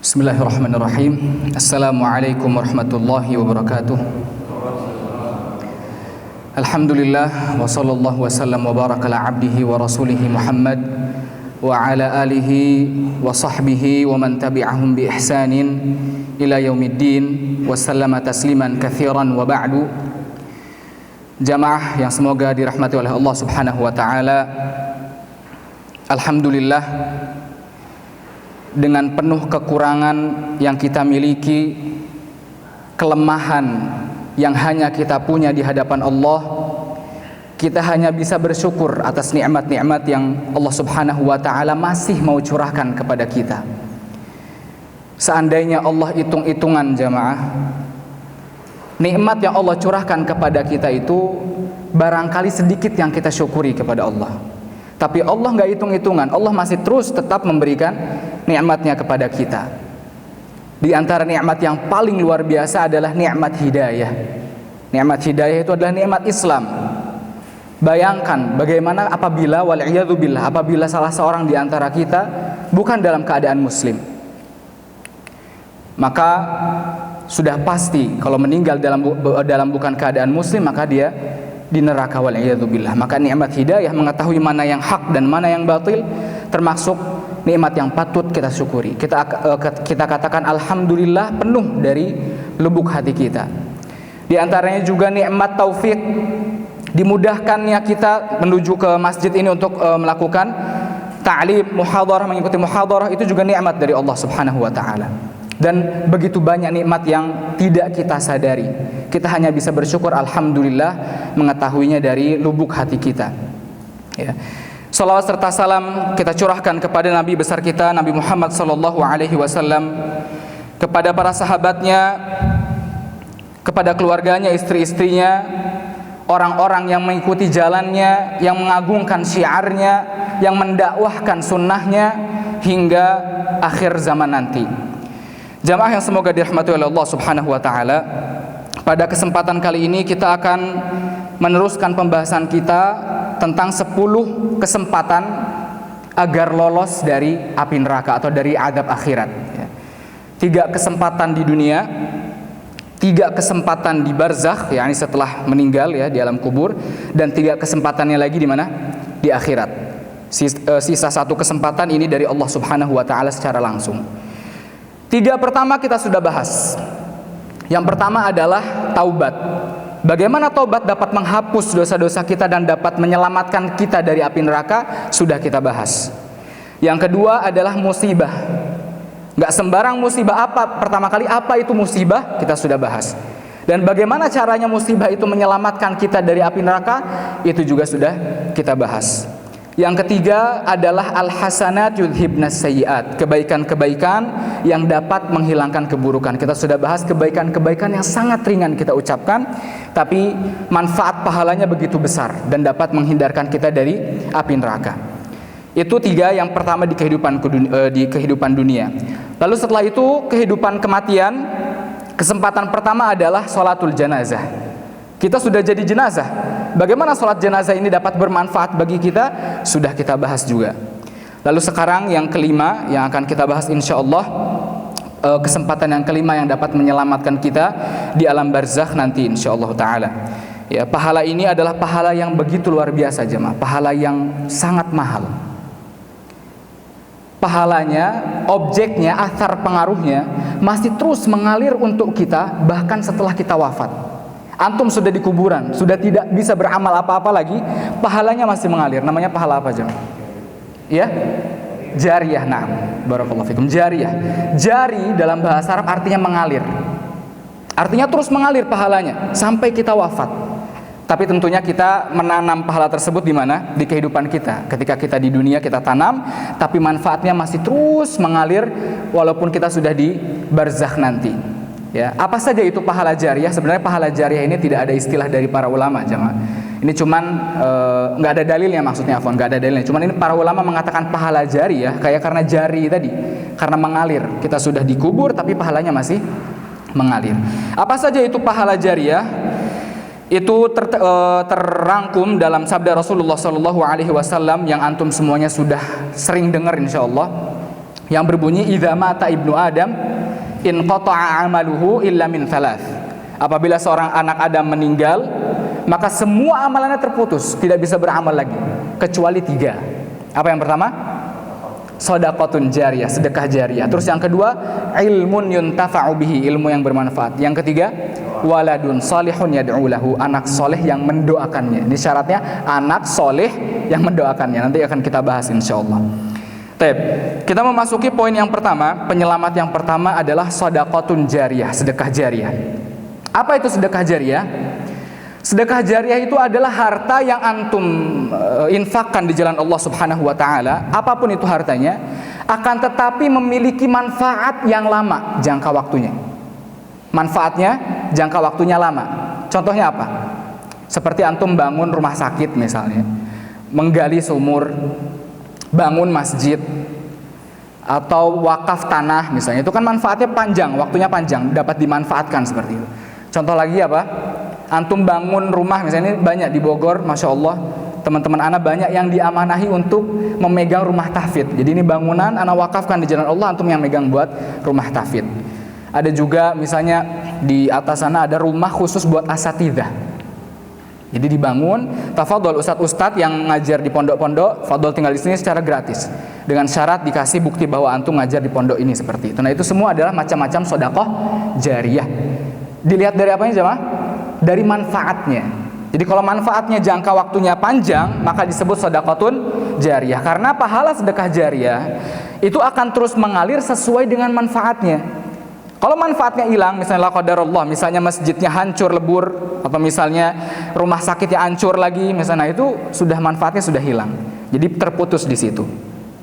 Bismillahirrahmanirrahim. Assalamualaikum warahmatullahi wabarakatuh. Alhamdulillah wa sallallahu wa sallam wa baraka ala abdihi wa rasulihi Muhammad wa ala alihi wa sahbihi wa man tabi'ahum bi ihsanin ila yaumiddin wa sallama tasliman katsiran wa ba'du. Jamaah yang semoga dirahmati oleh Allah Subhanahu wa taala. Alhamdulillah, dengan penuh kekurangan yang kita miliki, kelemahan yang hanya kita punya di hadapan Allah, kita hanya bisa bersyukur atas nikmat-nikmat yang Allah Subhanahu wa taala masih mau curahkan kepada kita. Seandainya Allah hitung-hitungan, jamaah, nikmat yang Allah curahkan kepada kita itu barangkali sedikit yang kita syukuri kepada Allah. Tapi Allah nggak hitung-hitungan, Allah masih terus tetap memberikan nikmatnya kepada kita. Di antara nikmat yang paling luar biasa adalah nikmat hidayah. Nikmat hidayah itu adalah nikmat Islam. Bayangkan bagaimana apabila wal'iyadzubillah, apabila salah seorang di antara kita bukan dalam keadaan muslim, maka sudah pasti kalau meninggal dalam bukan keadaan muslim, maka dia di neraka wal'iyadzubillah. Maka nikmat hidayah, mengetahui mana yang hak dan mana yang batil, termasuk nikmat yang patut kita syukuri. Kita katakan alhamdulillah penuh dari lubuk hati kita. Di antaranya juga nikmat taufik, dimudahkannya kita menuju ke masjid ini untuk melakukan ta'lim, muhadharah, mengikuti muhadharah, itu juga nikmat dari Allah Subhanahu wa taala. Dan begitu banyak nikmat yang tidak kita sadari. Kita hanya bisa bersyukur alhamdulillah mengetahuinya dari lubuk hati kita. Ya. Salawat serta salam kita curahkan kepada Nabi besar kita, Nabi Muhammad sallallahu alaihi wasallam, kepada para sahabatnya, kepada keluarganya, istri-istrinya, orang-orang yang mengikuti jalannya, yang mengagungkan syiarnya, yang mendakwahkan sunnahnya hingga akhir zaman nanti. Jamaah yang semoga dirahmati oleh Allah Subhanahu wa taala, pada kesempatan kali ini kita akan meneruskan pembahasan kita tentang 10 kesempatan agar lolos dari api neraka atau dari azab akhirat. 3 kesempatan di dunia, 3 kesempatan di barzakh, yakni setelah meninggal ya di alam kubur, dan 3 kesempatannya lagi di mana? Di akhirat. Sisa 1 kesempatan ini dari Allah Subhanahu wa taala secara langsung. 3 pertama kita sudah bahas. Yang pertama adalah taubat. Bagaimana taubat dapat menghapus dosa-dosa kita dan dapat menyelamatkan kita dari api neraka, sudah kita bahas. Yang kedua adalah musibah. Gak sembarang musibah. Pertama kali apa itu musibah, kita sudah bahas. Dan bagaimana caranya musibah itu menyelamatkan kita dari api neraka, itu juga sudah kita bahas. Yang ketiga adalah al-hasanat yudhibnas sayyiat, kebaikan-kebaikan yang dapat menghilangkan keburukan. Kita sudah bahas kebaikan-kebaikan yang sangat ringan kita ucapkan, tapi manfaat pahalanya begitu besar dan dapat menghindarkan kita dari api neraka. Itu 3 yang pertama di kehidupan dunia. Lalu setelah itu kehidupan kematian, kesempatan pertama adalah sholatul janazah. Kita sudah jadi jenazah. Bagaimana sholat jenazah ini dapat bermanfaat bagi kita? Sudah kita bahas juga. Lalu sekarang yang kelima yang akan kita bahas insyaallah, kesempatan yang kelima yang dapat menyelamatkan kita di alam barzakh nanti insyaallah taala. Ya, pahala ini adalah pahala yang begitu luar biasa jemaah, pahala yang sangat mahal. Pahalanya, objeknya, athar pengaruhnya masih terus mengalir untuk kita bahkan setelah kita wafat. Antum sudah di kuburan, sudah tidak bisa beramal apa-apa lagi, pahalanya masih mengalir. Namanya pahala apa, jemaah? Ya? Jariyah. Na'am. Barakallahu fikum. Jariyah. Jari dalam bahasa Arab artinya mengalir. Artinya terus mengalir pahalanya sampai kita wafat. Tapi tentunya kita menanam pahala tersebut di mana? Di kehidupan kita. Ketika kita di dunia kita tanam, tapi manfaatnya masih terus mengalir walaupun kita sudah di barzakh nanti. Ya, apa saja itu pahala jariyah? Sebenarnya pahala jariyah ini tidak ada istilah dari para ulama, jemaah. Ini cuman nggak ada dalilnya, maksudnya afwan, nggak ada dalilnya. Cuman ini para ulama mengatakan pahala jariyah kayak karena jari tadi, karena mengalir. Kita sudah dikubur tapi pahalanya masih mengalir. Apa saja itu pahala jariyah? Itu terrangkum dalam sabda Rasulullah SAW yang antum semuanya sudah sering dengar insyaallah. yang berbunyi idza mata ibnu Adam in qata'a amaluhu illa min thalath. Apabila seorang anak Adam meninggal, maka semua amalannya terputus, tidak bisa beramal lagi kecuali 3. Apa yang pertama? Shadaqatun jariyah, sedekah jariyah. Terus yang kedua, ilmun yuntafa'u bihi, ilmu yang bermanfaat. Yang ketiga, waladun salihun yad'u lahu, anak soleh yang mendoakannya. Ini syaratnya anak soleh yang mendoakannya. Nanti akan kita bahas insyaallah. Baik, kita memasuki poin yang pertama. Penyelamat yang pertama adalah shadaqatun jariyah, sedekah jariyah. Apa itu sedekah jariyah? Sedekah jariyah itu adalah harta yang antum infakkan di jalan Allah Subhanahu wa taala, apapun itu hartanya, akan tetapi memiliki manfaat yang lama jangka waktunya. Manfaatnya jangka waktunya lama. Contohnya apa? Seperti antum bangun rumah sakit misalnya, menggali sumur, bangun masjid, atau wakaf tanah misalnya. Itu kan manfaatnya panjang, waktunya panjang, dapat dimanfaatkan seperti itu. Contoh lagi apa? Antum bangun rumah misalnya, ini banyak di Bogor, Masya Allah, teman-teman anak banyak yang diamanahi untuk memegang rumah tahfidz. Jadi ini bangunan anak wakafkan di jalan Allah, antum yang megang buat rumah tahfidz. Ada juga misalnya di atas sana ada rumah khusus buat asatidzah. Jadi dibangun, tafadhol ustadz-ustadz yang ngajar di pondok-pondok, fadhol tinggal di sini secara gratis. Dengan syarat dikasih bukti bahwa antum ngajar di pondok ini seperti itu. Nah, itu semua adalah macam-macam sedekah jariyah. Dilihat dari apanya jemaah? Dari manfaatnya. Jadi kalau manfaatnya jangka waktunya panjang, maka disebut sedekatun jariyah. Karena pahala sedekah jariyah itu akan terus mengalir sesuai dengan manfaatnya. Kalau manfaatnya hilang, misalnya qadarullah, misalnya masjidnya hancur lebur, atau misalnya rumah sakitnya hancur lagi, misalnya, itu sudah manfaatnya sudah hilang. Jadi terputus di situ.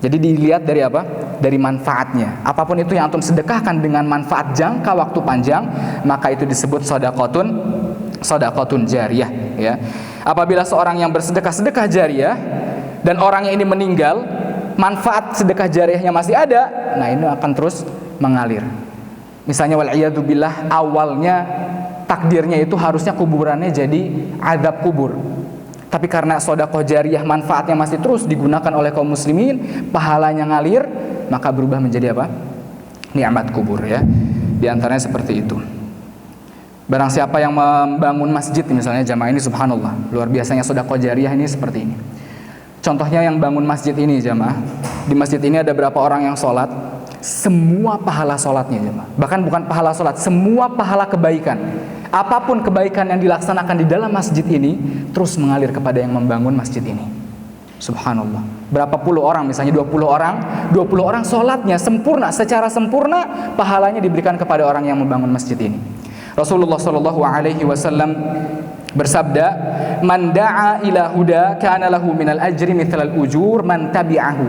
Jadi dilihat dari apa? Dari manfaatnya. Apapun itu yang antum sedekahkan dengan manfaat jangka waktu panjang, maka itu disebut sedekatun jariyah, ya. Apabila seorang yang bersedekah jariyah dan orangnya ini meninggal, manfaat sedekah jariyahnya masih ada, nah ini akan terus mengalir. Misalnya wal'iyadzubillah, awalnya takdirnya itu harusnya kuburannya jadi azab kubur. Tapi karena sedekah jariyah manfaatnya masih terus digunakan oleh kaum muslimin, pahalanya ngalir, maka berubah menjadi apa? Nikmat kubur, ya. Di antaranya seperti itu. Barang siapa yang membangun masjid misalnya jamaah, ini subhanallah, luar biasanya sedekah jariyah ini seperti ini. Contohnya yang bangun masjid ini jamaah, di masjid ini ada berapa orang yang sholat, semua pahala sholatnya jamaah, bahkan bukan pahala sholat, semua pahala kebaikan, apapun kebaikan yang dilaksanakan di dalam masjid ini terus mengalir kepada yang membangun masjid ini. Subhanallah, berapa puluh orang, misalnya 20 orang sholatnya sempurna, secara sempurna pahalanya diberikan kepada orang yang membangun masjid ini. Rasulullah Shallallahu Alaihi Wasallam bersabda, "Man da'a ila huda, kana lahu minal ajri mithlal ujur man tabi'ahu,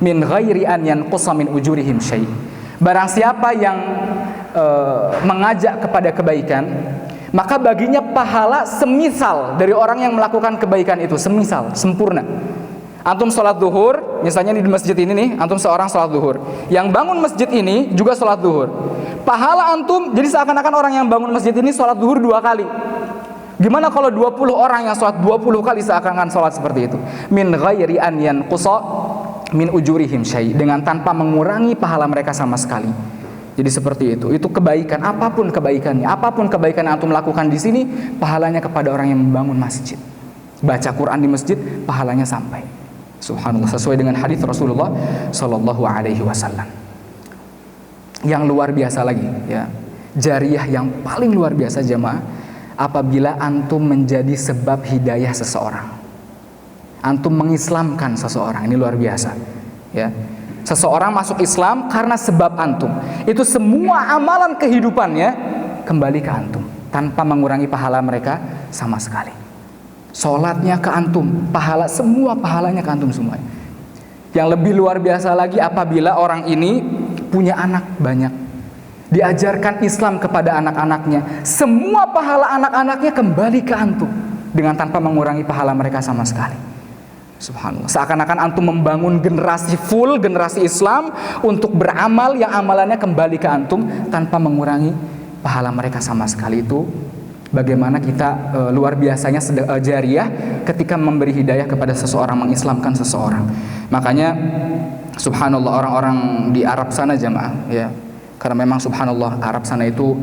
min ghairi an yanqusa min ujurihim syai'." Barang siapa yang mengajak kepada kebaikan, maka baginya pahala semisal dari orang yang melakukan kebaikan itu, semisal, sempurna. Antum sholat zuhur, misalnya di masjid ini nih, antum seorang sholat zuhur, yang bangun masjid ini juga sholat zuhur. Pahala antum, jadi seakan-akan orang yang bangun masjid ini sholat zuhur 2 kali. Gimana kalau 20 orang yang sholat 20 kali seakan-akan sholat seperti itu? Min ghairi an yanqusa min ujurihim syai', dengan tanpa mengurangi pahala mereka sama sekali. Jadi seperti itu. Itu kebaikan, apapun kebaikannya, apapun kebaikan yang antum lakukan di sini, pahalanya kepada orang yang membangun masjid. Baca Quran di masjid, pahalanya sampai. Subhanallah, sesuai dengan hadis Rasulullah Sallallahu Alaihi Wasallam. Yang luar biasa lagi, ya, jariyah yang paling luar biasa jemaah, apabila antum menjadi sebab hidayah seseorang, antum mengislamkan seseorang, ini luar biasa, ya. Seseorang masuk Islam karena sebab antum, itu semua amalan kehidupannya kembali ke antum tanpa mengurangi pahala mereka sama sekali. Sholatnya ke antum, pahala, semua pahalanya ke antum semua. Yang lebih luar biasa lagi apabila orang ini punya anak banyak, diajarkan Islam kepada anak-anaknya, semua pahala anak-anaknya kembali ke antum dengan tanpa mengurangi pahala mereka sama sekali. Subhanallah, seakan-akan antum membangun generasi full, generasi Islam untuk beramal yang amalannya kembali ke antum tanpa mengurangi pahala mereka sama sekali. Itu bagaimana kita luar biasanya jariyah ketika memberi hidayah kepada seseorang, mengislamkan seseorang. Makanya subhanallah orang-orang di Arab sana jamaah ya, karena memang subhanallah Arab sana itu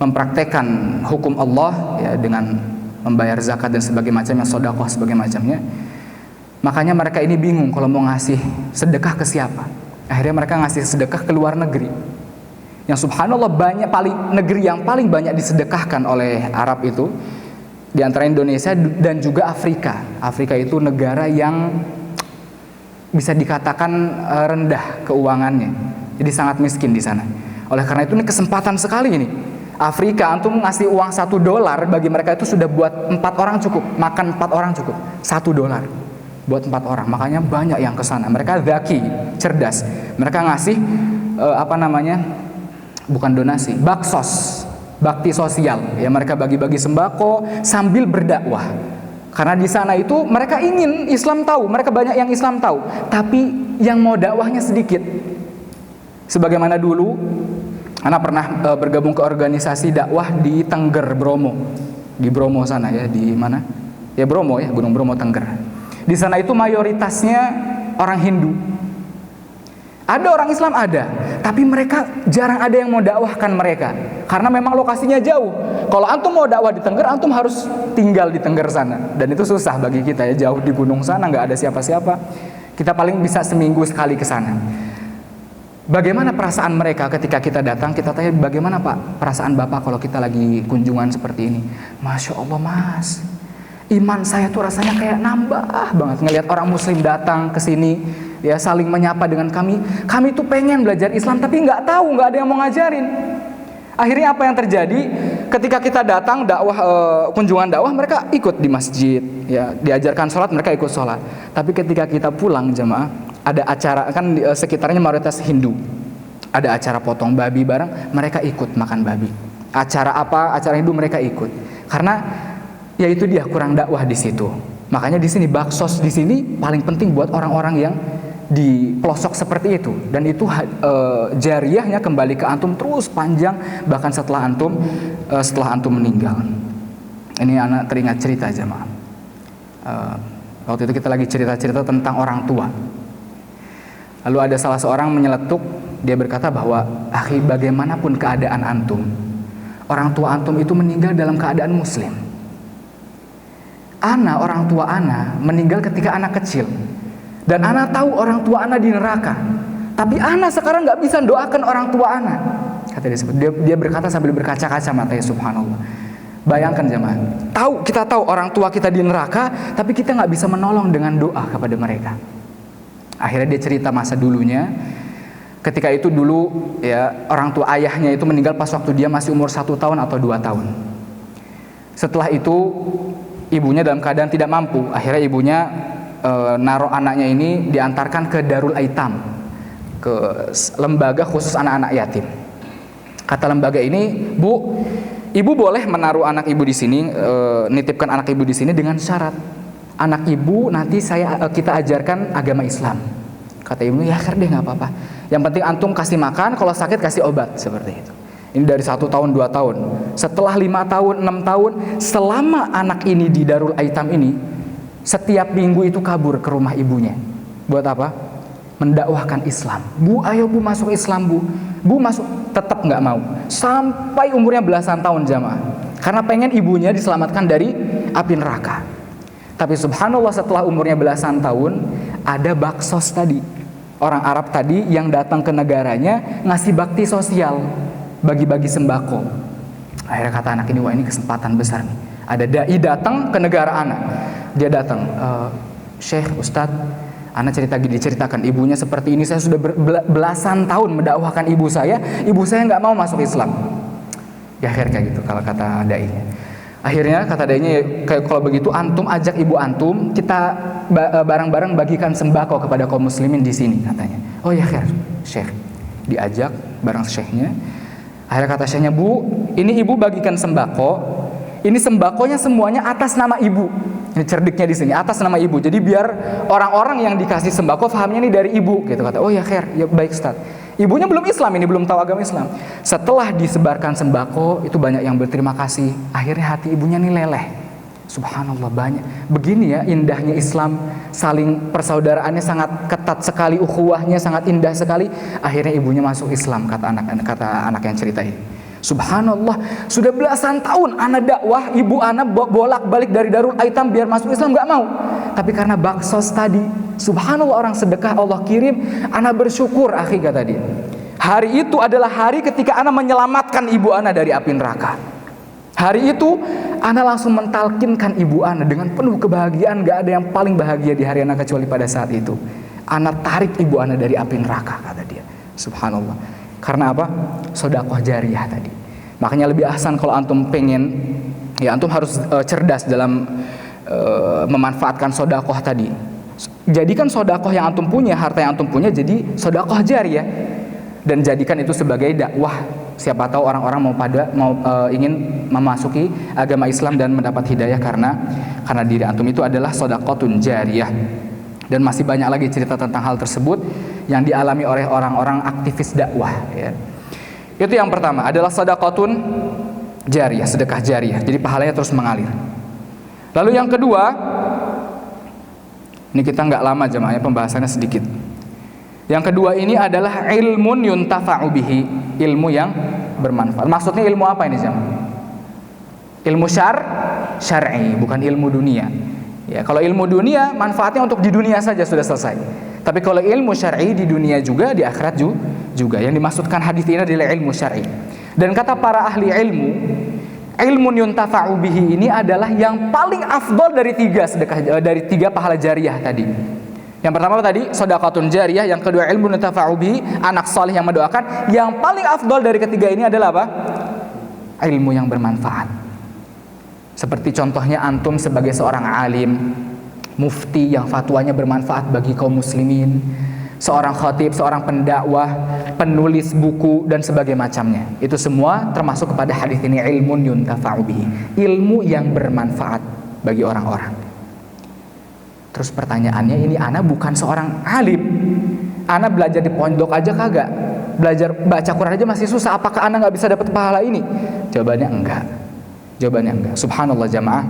mempraktekkan hukum Allah ya, dengan membayar zakat dan sebagainya macamnya, sedekah sebagai macamnya. Makanya mereka ini bingung kalau mau ngasih sedekah ke siapa. Akhirnya mereka ngasih sedekah ke luar negeri. Yang subhanallah negeri yang paling banyak disedekahkan oleh Arab itu di antara Indonesia dan juga Afrika. Afrika itu negara yang bisa dikatakan rendah keuangannya. Jadi sangat miskin di sana. Oleh karena itu ini kesempatan sekali ini. Afrika antum ngasih uang $1 bagi mereka itu sudah buat 4 orang cukup, makan 4 orang cukup. $1 buat 4 orang. Makanya banyak yang ke sana. Mereka zaki, cerdas. Mereka ngasih bukan donasi, baksos, bakti sosial. Ya mereka bagi-bagi sembako sambil berdakwah. Karena di sana itu mereka ingin Islam tahu, mereka banyak yang Islam tahu, tapi yang mau dakwahnya sedikit. Sebagaimana dulu Ana pernah bergabung ke organisasi dakwah di Tengger, Bromo. Di Bromo sana ya, di mana? Ya Bromo ya, Gunung Bromo, Tengger. Di sana itu mayoritasnya orang Hindu. Ada orang Islam ada, tapi mereka jarang ada yang mau dakwahkan mereka. Karena memang lokasinya jauh. Kalau antum mau dakwah di Tengger, antum harus tinggal di Tengger sana. Dan itu susah bagi kita ya, jauh di gunung sana, nggak ada siapa-siapa. Kita paling bisa seminggu sekali ke sana. Bagaimana perasaan mereka ketika kita datang? Kita tanya, bagaimana Pak perasaan Bapak kalau kita lagi kunjungan seperti ini? Masya Allah Mas, iman saya tuh rasanya kayak nambah banget ngelihat orang Muslim datang ke sini, ya saling menyapa dengan kami. Kami tuh pengen belajar Islam tapi nggak tahu, nggak ada yang mau ngajarin. Akhirnya apa yang terjadi? Ketika kita datang kunjungan dakwah, mereka ikut di masjid, ya diajarkan sholat, mereka ikut sholat. Tapi ketika kita pulang jemaah, ada acara kan sekitarnya mayoritas Hindu, ada acara potong babi bareng, mereka ikut makan babi. Acara apa? Acara Hindu mereka ikut. Karena ya itu dia kurang dakwah di situ. Makanya di sini baksos di sini paling penting buat orang-orang yang di pelosok seperti itu, dan itu jariahnya kembali ke antum terus panjang bahkan setelah antum meninggal. Ini anak teringat cerita jemaah. Waktu itu kita lagi cerita-cerita tentang orang tua. Lalu ada salah seorang menyeletuk, dia berkata bahwa akhi, bagaimanapun keadaan antum, orang tua antum itu meninggal dalam keadaan muslim. Orang tua ana meninggal ketika anak kecil. Dan ana tahu orang tua ana di neraka. Tapi ana sekarang nggak bisa doakan orang tua ana. Kata dia berkata sambil berkaca-kaca matanya, subhanallah. Bayangkan jemaah, kita tahu orang tua kita di neraka, tapi kita nggak bisa menolong dengan doa kepada mereka. Akhirnya dia cerita masa dulunya. Ketika itu dulu ya orang tua ayahnya itu meninggal pas waktu dia masih umur 1 tahun atau 2 tahun. Setelah itu ibunya dalam keadaan tidak mampu. Akhirnya ibunya naruh anaknya ini diantarkan ke Darul Aitam, ke lembaga khusus anak-anak yatim. Kata lembaga ini, Bu, ibu boleh menaruh anak ibu di sini, nitipkan anak ibu di sini dengan syarat anak ibu nanti kita ajarkan agama Islam. Kata ibu, ya deh nggak apa-apa. Yang penting antum kasih makan, kalau sakit kasih obat, seperti itu. Ini dari 1 tahun 2 tahun. Setelah 5 tahun 6 tahun, selama anak ini di Darul Aitam ini, setiap minggu itu kabur ke rumah ibunya. Buat apa? Mendakwahkan Islam. Bu, ayo Bu masuk Islam Bu. Bu masuk, tetap nggak mau. Sampai umurnya belasan tahun jamaah. Karena pengen ibunya diselamatkan dari api neraka. Tapi subhanallah setelah umurnya belasan tahun, ada baksos tadi. Orang Arab tadi yang datang ke negaranya ngasih bakti sosial, bagi-bagi sembako. Akhirnya kata anak ini, wah ini kesempatan besar nih. Ada dai datang ke negara anak. Dia datang, Syekh, Ustadz, anak diceritakan ibunya seperti ini, saya sudah belasan tahun mendakwahkan ibu saya nggak mau masuk Islam. Ya akhirnya kayak gitu kalau kata dai-nya. Akhirnya kata dai-nya, kayak kalau begitu antum ajak ibu antum, kita bareng-bareng bagikan sembako kepada kaum muslimin di sini, katanya. Oh ya khair, Syekh. Diajak bareng syekhnya. Akhirnya kata syekhnya, Bu, ini ibu bagikan sembako. Ini sembakonya semuanya atas nama ibu. Ini cerdiknya di sini, atas nama ibu. Jadi biar orang-orang yang dikasih sembako fahamnya ini dari ibu, gitu kata. Oh ya khair, ya baik Ustaz. Ibunya belum Islam, ini belum tahu agama Islam. Setelah disebarkan sembako, itu banyak yang berterima kasih. Akhirnya hati ibunya nih leleh. Subhanallah, banyak. Begini ya indahnya Islam, saling persaudaraannya sangat ketat sekali, ukhuwahnya sangat indah sekali. Akhirnya ibunya masuk Islam, kata anak yang cerita ini. Subhanallah, sudah belasan tahun anak dakwah, ibu anak bolak-balik dari Darul Aitam biar masuk Islam, nggak mau. Tapi karena baksos tadi, subhanallah, orang sedekah Allah kirim, anak bersyukur, akhi, kata dia. Hari itu adalah hari ketika anak menyelamatkan ibu anak dari api neraka. Hari itu Ana langsung mentalkinkan ibu Ana dengan penuh kebahagiaan. Gak ada yang paling bahagia di hari Ana kecuali pada saat itu. Ana tarik ibu Ana dari api neraka, kata dia. Subhanallah. Karena apa? Sedekah jariyah tadi. Makanya lebih ahsan kalau antum pengen, ya antum harus cerdas dalam memanfaatkan sedekah tadi. Jadikan sedekah yang antum punya, harta yang antum punya jadi sedekah jariyah, dan jadikan itu sebagai dakwah. Siapa tahu orang-orang ingin memasuki agama Islam dan mendapat hidayah karena diri antum itu adalah sedekahun jariyah. Dan masih banyak lagi cerita tentang hal tersebut yang dialami oleh orang-orang aktivis dakwah, ya. Itu yang pertama adalah sedekahun jariyah, sedekah jariyah. Jadi pahalanya terus mengalir. Lalu yang kedua, ini kita nggak lama jemaahnya, pembahasannya sedikit. Yang kedua ini adalah ilmun yuntafa'u bihi, ilmu yang bermanfaat. Maksudnya ilmu apa ini jemaah? Ilmu syar'i, bukan ilmu dunia. Ya, kalau ilmu dunia manfaatnya untuk di dunia saja sudah selesai. Tapi kalau ilmu syar'i di dunia juga, di akhirat juga. Yang dimaksudkan hadis ini adalah ilmu syar'i. Dan kata para ahli ilmu, ilmun yuntafa'u bihi ini adalah yang paling afdol dari tiga pahala jariyah tadi. Yang pertama tadi sedekahun jariyah, yang kedua ilmu yuntafa'u bihi, anak saleh yang mendoakan. Yang paling afdol dari ketiga ini adalah apa? Ilmu yang bermanfaat. Seperti contohnya antum sebagai seorang alim, mufti yang fatwanya bermanfaat bagi kaum muslimin, seorang khatib, seorang pendakwah, penulis buku dan sebagainya macamnya. Itu semua termasuk kepada hadis ini, ilmun yuntafa'u bihi, ilmu yang bermanfaat bagi orang-orang. Terus pertanyaannya, ini ana bukan seorang alim, ana belajar di pondok aja kagak, belajar baca Quran aja masih susah, apakah ana nggak bisa dapat pahala ini? Jawabannya enggak. Subhanallah jamaah,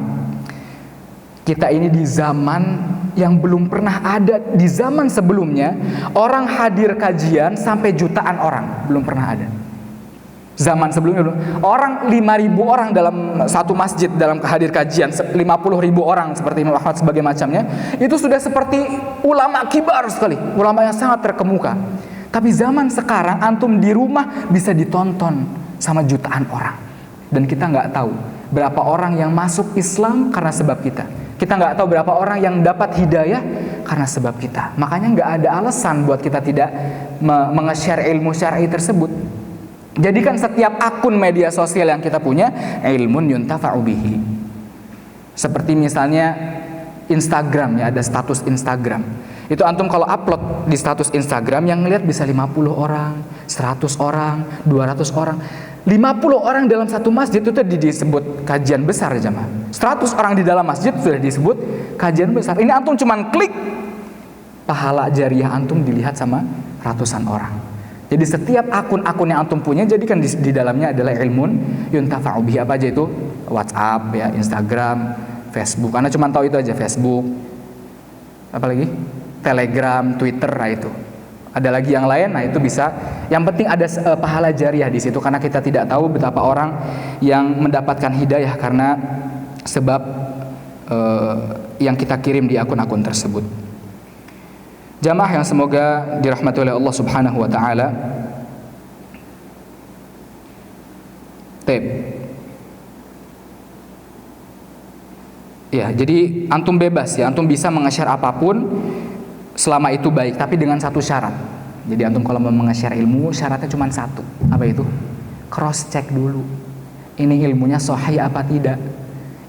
kita ini di zaman yang belum pernah ada. Di zaman sebelumnya orang hadir kajian sampai jutaan orang, belum pernah ada. Zaman sebelumnya orang 5.000 orang dalam satu masjid dalam hadir kajian, 50.000 orang seperti Imam Ahmad sebagai macamnya, itu sudah seperti ulama kibar sekali, ulama yang sangat terkemuka. Tapi zaman sekarang antum di rumah bisa ditonton sama jutaan orang, dan kita nggak tahu berapa orang yang masuk Islam karena sebab kita. Kita nggak tahu berapa orang yang dapat hidayah karena sebab kita. Makanya nggak ada alasan buat kita tidak menge-share ilmu syar'i tersebut. Jadikan setiap akun media sosial yang kita punya ilmun yuntafa'u bihi. Seperti misalnya Instagram, ya, ada status Instagram. Itu antum kalau upload di status Instagram yang ngelihat bisa 50 orang, 100 orang, 200 orang. 50 orang dalam satu masjid itu disebut kajian besar jemaah. 100 orang di dalam masjid sudah disebut kajian besar. Ini antum cuman klik, pahala jariyah antum dilihat sama ratusan orang. Jadi setiap akun-akun yang antum punya, jadikan di dalamnya adalah ilmun yuntafa'u bihi. Apa aja itu? WhatsApp, ya, Instagram, Facebook. Anda cuma tahu itu aja, Facebook. Apalagi? Telegram, Twitter, nah itu. Ada lagi yang lain, nah itu bisa. Yang penting ada pahala jariyah di situ, karena kita tidak tahu betapa orang yang mendapatkan hidayah karena sebab yang kita kirim di akun-akun tersebut. Jamaah yang semoga dirahmati oleh Allah Subhanahu wa taala. Ya, jadi antum bebas, ya, antum bisa menge-share apapun selama itu baik, tapi dengan satu syarat. Jadi antum kalau mau menge-share ilmu, syaratnya cuma satu. Apa itu? Cross check dulu. Ini ilmunya sahih apa tidak?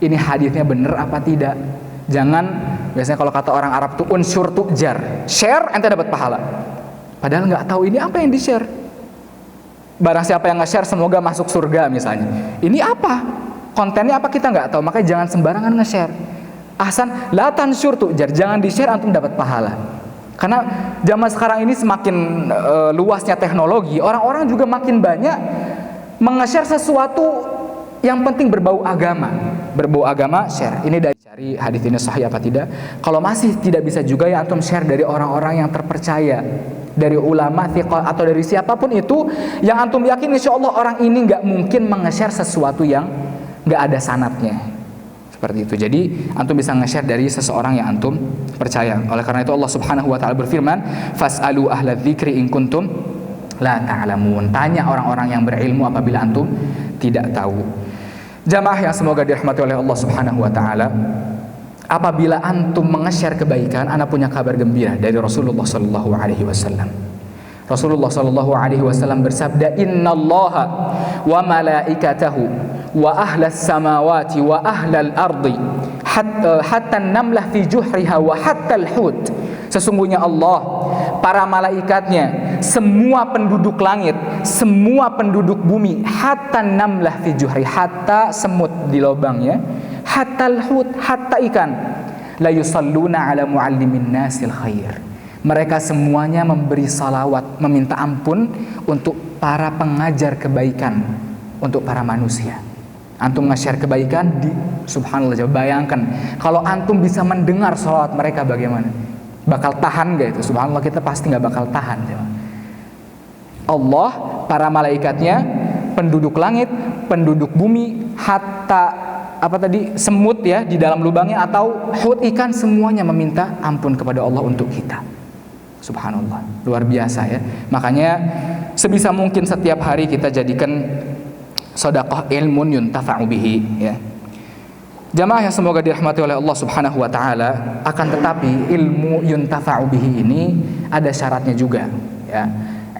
Ini hadisnya benar apa tidak? Jangan, biasanya kalau kata orang Arab tuh unsur tujar, share ente dapat pahala. Padahal nggak tahu ini apa yang di-share. Barang siapa yang nge-share semoga masuk surga misalnya. Ini apa? Kontennya apa kita nggak tahu, makanya jangan sembarangan nge-share. Ahsan, la tansur tujar, jangan di-share antum dapat pahala. Karena zaman sekarang ini semakin luasnya teknologi, orang-orang juga makin banyak menge-share sesuatu yang penting berbau agama. berbau agama, share. Ini dari cari hadis ini sahih apa tidak. Kalau masih tidak bisa juga, ya antum share dari orang-orang yang terpercaya, dari ulama, thiqah, atau dari siapapun itu yang antum yakin insya Allah orang ini nggak mungkin nge-share sesuatu yang nggak ada sanadnya. Seperti itu. Jadi antum bisa nge-share dari seseorang yang antum percaya. Oleh karena itu Allah Subhanahu wa taala berfirman, "Fas'alu ahla dzikri in kuntum la ta'lamun." Tanya orang-orang yang berilmu apabila antum tidak tahu. Jamaah yang semoga dirahmati oleh Allah Subhanahu wa taala, apabila antum nge-share kebaikan, ana punya kabar gembira dari Rasulullah sallallahu alaihi wasallam. Rasulullah sallallahu alaihi wasallam bersabda, "Innallaha wa malaikatahu wa ahlas samawati wa ahlal ardi hatta an-namlah fi juhriha wa hatta al-hut." Sesungguhnya Allah, para malaikatnya, semua penduduk langit, semua penduduk bumi, hatta an-namlah fi juhri, hatta semut di lubangnya, hatta al-hut, hatta ikan, la yusalluna ala muallimin nasil khair. Mereka semuanya memberi salawat, meminta ampun untuk para pengajar kebaikan, untuk para manusia. Antum nge-share kebaikan di subhanallah, bayangkan kalau antum bisa mendengar salawat mereka bagaimana. Bakal tahan gak itu? Subhanallah, kita pasti gak bakal tahan. Allah, para malaikatnya, penduduk langit, penduduk bumi, hatta semut ya di dalam lubangnya, atau hut ikan, semuanya meminta ampun kepada Allah untuk kita. Subhanallah, luar biasa ya. Makanya sebisa mungkin setiap hari kita jadikan sedekah ilmun yuntafa'u bihi ya. Jamaah yang semoga dirahmati oleh Allah Subhanahu wa taala, akan tetapi ilmu yuntafa'u bihi ini ada syaratnya juga ya.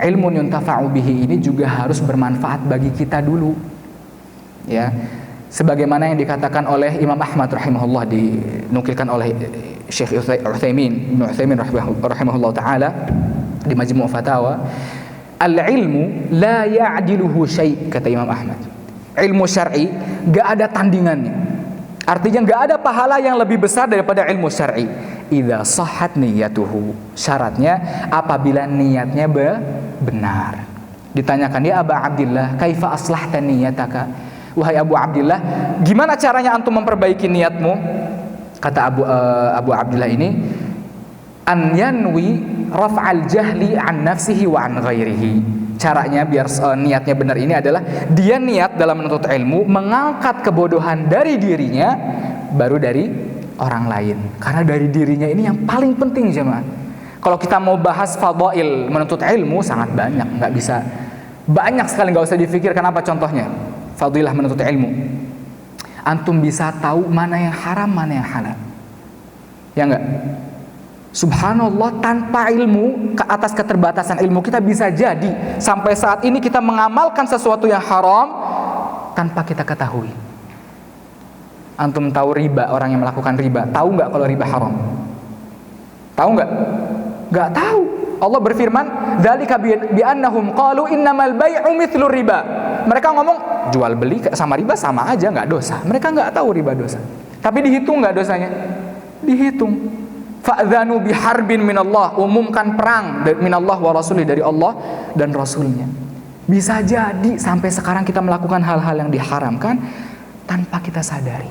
Ilmu yuntafa'u bihi ini juga harus bermanfaat bagi kita dulu. Ya. Sebagaimana yang dikatakan oleh Imam Ahmad rahimahullah, dinukilkan oleh Syekh Ibnu Utsaimin rahimahullah taala di Majmu' Fatawa, al-ilmu la ya'diluhu syai', kata Imam Ahmad. Ilmu syar'i enggak ada tandingannya. Artinya enggak ada pahala yang lebih besar daripada ilmu syar'i. Idza sahhat niyatuhu. Syaratnya apabila niatnya benar. Ditanyakan, ya Aba Abdillah, kaifa aslahta niyataka? Wahai Abu Abdillah, gimana caranya antum memperbaiki niatmu? Kata Abu Abdillah ini, an yanwi raf'al jahli an nafsihi wa an ghairihi. Caranya biar niatnya benar ini adalah dia niat dalam menuntut ilmu mengangkat kebodohan dari dirinya baru dari orang lain. Karena dari dirinya ini yang paling penting jemaah. Kalau kita mau bahas fadail menuntut ilmu sangat banyak, nggak bisa banyak sekali, nggak usah difikirkan apa contohnya. Fadilah menuntut ilmu, antum bisa tahu mana yang haram, mana yang halal, ya enggak? Subhanallah, tanpa ilmu, ke atas keterbatasan ilmu kita bisa jadi sampai saat ini kita mengamalkan sesuatu yang haram tanpa kita ketahui. Antum tahu riba, orang yang melakukan riba, tahu nggak kalau riba haram? Tahu nggak? Nggak tahu. Allah berfirman, dzalika bi annahum qalu innamal bai'u mithlu riba. Mereka ngomong jual beli sama riba sama aja, nggak dosa. Mereka nggak tahu riba dosa. Tapi dihitung nggak dosanya? Dihitung. Fa'dzanu biharbin minallah, umumkan perang minallah wa rasulih, dari Allah dan Rasulnya. Bisa jadi sampai sekarang kita melakukan hal-hal yang diharamkan tanpa kita sadari.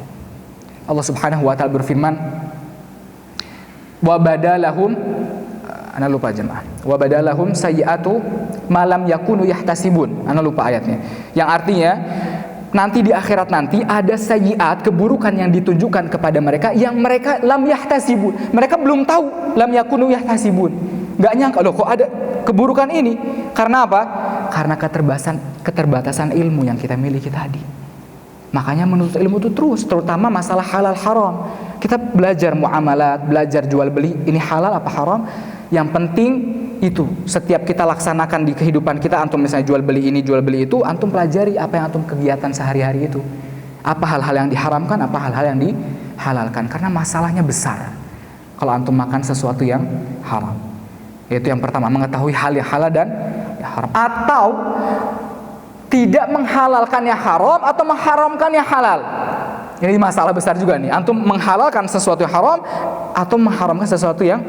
Allah Subhanahu wa taala berfirman, wa badalahum, ana lupa jemaah, wa badalahum sayyi'atu ma lam yakunu yahtasibun. Ana lupa ayatnya. Yang artinya nanti di akhirat nanti ada sayyiat, keburukan yang ditunjukkan kepada mereka yang mereka lam yahtasibun. Mereka belum tahu, lam yakunu yahtasibun. Enggak nyangka loh kok ada keburukan ini. Karena apa? Karena keterbatasan ilmu yang kita miliki tadi. Makanya menuntut ilmu itu terus, terutama masalah halal haram. Kita belajar muamalat, belajar jual beli, ini halal apa haram. Yang penting itu setiap kita laksanakan di kehidupan kita, antum misalnya jual beli ini, jual beli itu, antum pelajari apa yang antum kegiatan sehari-hari itu. Apa hal-hal yang diharamkan, apa hal-hal yang dihalalkan. Karena masalahnya besar kalau antum makan sesuatu yang haram. Yaitu yang pertama, mengetahui hal yang halal dan yang haram. Atau tidak menghalalkan yang haram atau mengharamkan yang halal. Ini masalah besar juga nih. Antum menghalalkan sesuatu yang haram atau mengharamkan sesuatu yang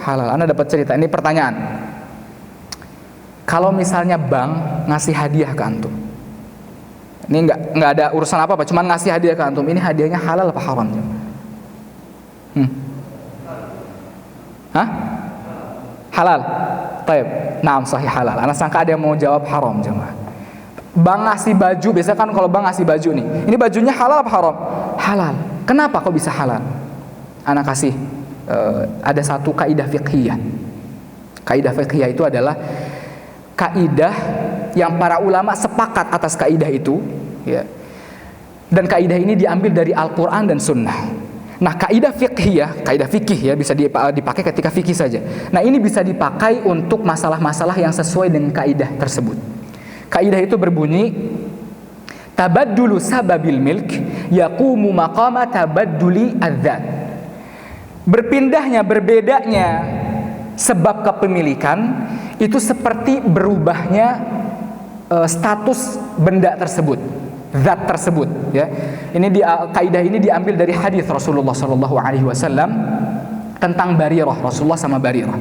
halal. Anda dapat cerita, ini pertanyaan. Kalau misalnya bank ngasih hadiah ke antum, Ini nggak ada urusan apa-apa, cuman ngasih hadiah ke antum. Ini hadiahnya halal apa haram? Hah? Halal. Taib. Naam, sahih halal. Ana sangka ada yang mau jawab haram, jemaah. Bang ngasih baju, biasa kan kalau bang ngasih baju nih. Ini bajunya halal apa haram? Halal. Kenapa kok bisa halal? Ana kasih ada satu kaidah fiqhiyah. Kaidah fiqhiyah itu adalah kaidah yang para ulama sepakat atas kaidah itu, ya. Dan kaidah ini diambil dari Al-Qur'an dan Sunnah. Nah, kaidah fiqhiyah, kaidah fikih ya, bisa dipakai ketika fikih saja. Nah, ini bisa dipakai untuk masalah-masalah yang sesuai dengan kaidah tersebut. Kaidah itu berbunyi, tabaddulu sababil milk yaqumu maqama tabadduli adzat. Berbedanya sebab kepemilikan itu seperti berubahnya status benda tersebut, zat tersebut, ya. Kaidah ini diambil dari hadis Rasulullah sallallahu alaihi wasallam tentang Barirah, Rasulullah sama Barirah.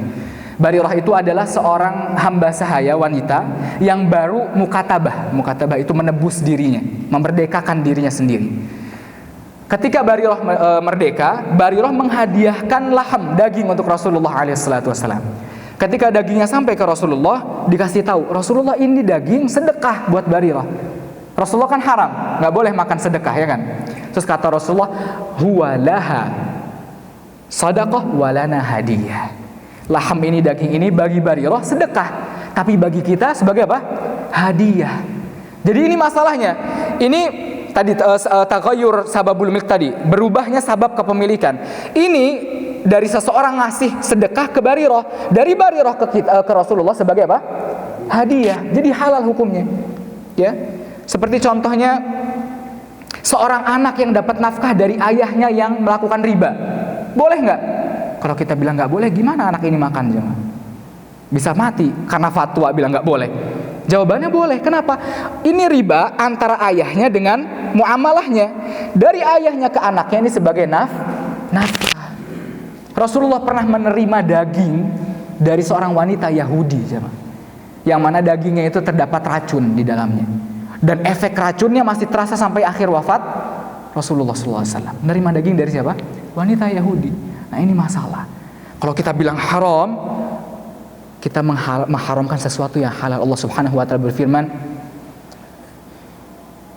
Barirah itu adalah seorang hamba sahaya wanita yang baru mukatabah. Mukatabah itu menebus dirinya, memerdekakan dirinya sendiri. Ketika Barirah merdeka, Barirah menghadiahkan laham, daging untuk Rasulullah alaihi wasallam. Ketika dagingnya sampai ke Rasulullah, dikasih tahu, Rasulullah ini daging sedekah buat Barirah. Rasulullah kan haram, nggak boleh makan sedekah, ya kan? Terus kata Rasulullah, huwa laha sadaqah walana hadiyah. Laham ini, daging ini bagi Barirah sedekah, tapi bagi kita sebagai apa? Hadiah. Jadi ini masalahnya. Ini tadi taghayyur sababul milk tadi, berubahnya sabab kepemilikan. Ini dari seseorang ngasih sedekah ke Barirah, dari Barirah ke Rasulullah sebagai apa? Hadiah. Jadi halal hukumnya. Ya. Seperti contohnya seorang anak yang dapat nafkah dari ayahnya yang melakukan riba. Boleh nggak? Kalau kita bilang nggak boleh, gimana anak ini makan, jemaah? Bisa mati karena fatwa bilang nggak boleh. Jawabannya boleh. Kenapa? Ini riba antara ayahnya dengan muamalahnya. Dari ayahnya ke anaknya ini sebagai nafkah. Rasulullah pernah menerima daging dari seorang wanita Yahudi, yang mana dagingnya itu terdapat racun di dalamnya, dan efek racunnya masih terasa sampai akhir wafat Rasulullah SAW. Menerima daging dari siapa? Wanita Yahudi. Nah, ini masalah. Kalau kita bilang haram, kita mengharamkan sesuatu yang halal. Allah Subhanahu wa taala berfirman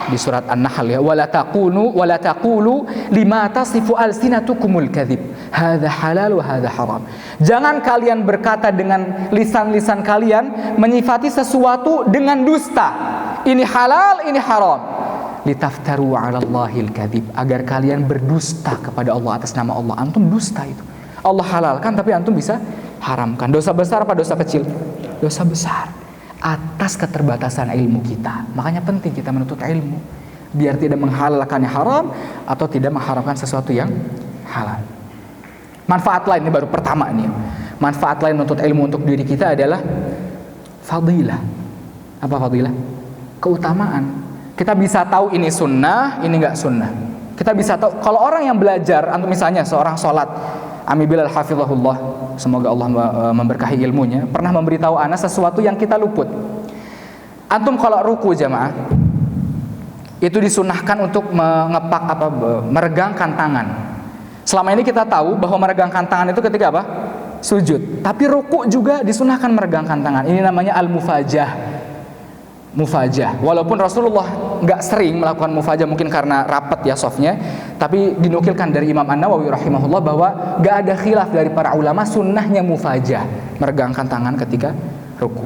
di surat An-Nahl, ya, wala taqulu lima tasifu alsinatukumul kadzib hadza halal wa hadza haram. Jangan kalian berkata dengan lisan-lisan kalian menyifati sesuatu dengan dusta. Ini halal, ini haram. Litaftaru 'alallahil kadzib, agar kalian berdusta kepada Allah atas nama Allah. Antum dusta itu. Allah halalkan tapi antum bisa haramkan. Dosa besar apa dosa kecil? Dosa besar. Atas keterbatasan ilmu kita. Makanya penting kita menuntut ilmu biar tidak menghalalkan yang haram atau tidak mengharamkan sesuatu yang halal. Manfaat lain, ini baru pertama nih. Manfaat lain menuntut ilmu untuk diri kita adalah fadilah. Apa fadilah? Keutamaan. Kita bisa tahu ini sunnah, ini enggak sunnah. Kita bisa tahu kalau orang yang belajar, antum misalnya seorang sholat, Ami Bilal hafizahullah, semoga Allah memberkahi ilmunya, pernah memberitahu ana sesuatu yang kita luput. Antum kalau ruku, jamaah, itu disunahkan untuk meregangkan tangan. Selama ini kita tahu bahwa meregangkan tangan itu ketika apa? Sujud. Tapi ruku juga disunahkan meregangkan tangan. Ini namanya al-mufajah. Mufajah. Walaupun Rasulullah nggak sering melakukan mufajah, mungkin karena rapat ya softnya, tapi dinukilkan dari Imam An-Nawawi rahimahullah bahwa nggak ada khilaf dari para ulama sunnahnya mufajah, meregangkan tangan ketika ruku.